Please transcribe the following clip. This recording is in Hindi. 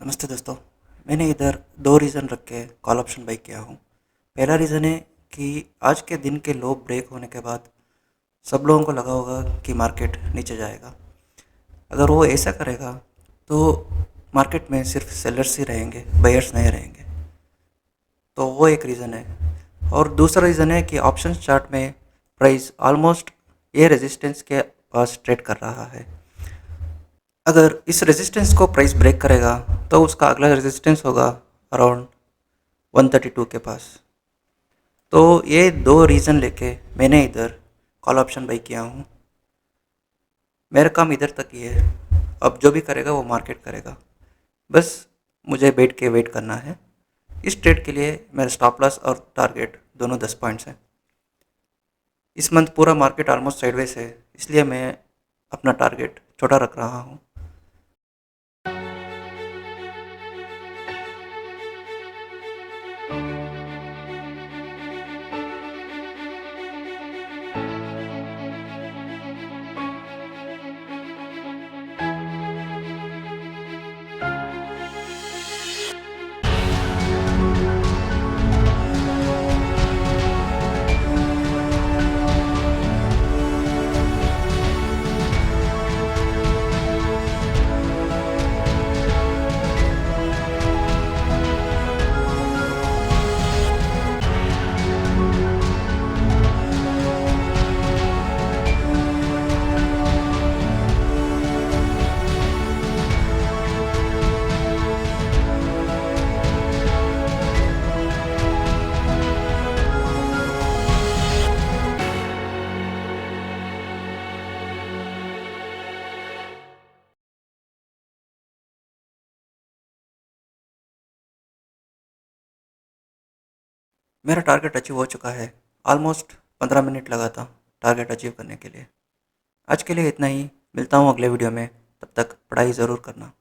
नमस्ते दोस्तों। मैंने इधर 2 रीज़न रख के कॉल ऑप्शन बाई किया हूँ। पहला रीज़न है कि आज के दिन के लो ब्रेक होने के बाद सब लोगों को लगा होगा कि मार्केट नीचे जाएगा। अगर वो ऐसा करेगा तो मार्केट में सिर्फ सेलर्स ही रहेंगे, बायर्स नहीं रहेंगे। तो वो एक रीज़न है। और दूसरा रीज़न है कि ऑप्शंस चार्ट में प्राइस ऑलमोस्ट ये रेजिस्टेंस के पास ट्रेड कर रहा है। अगर इस रेजिस्टेंस को प्राइस ब्रेक करेगा तो उसका अगला रेजिस्टेंस होगा अराउंड 132 के पास। तो ये 2 रीज़न लेके मैंने इधर कॉल ऑप्शन बाई किया हूँ। मेरा काम इधर तक ही है। अब जो भी करेगा वो मार्केट करेगा। बस मुझे बैठ के वेट करना है। इस ट्रेड के लिए मेरा स्टॉप लॉस और टारगेट दोनों 10 पॉइंट्स हैं। इस मंथ पूरा मार्केट ऑलमोस्ट साइडवेज है, इसलिए मैं अपना टारगेट छोटा रख रहा हूँ। मेरा टारगेट अचीव हो चुका है। ऑलमोस्ट 15 मिनट लगा था टारगेट अचीव करने के लिए। आज के लिए इतना ही। मिलता हूँ अगले वीडियो में। तब तक पढ़ाई ज़रूर करना।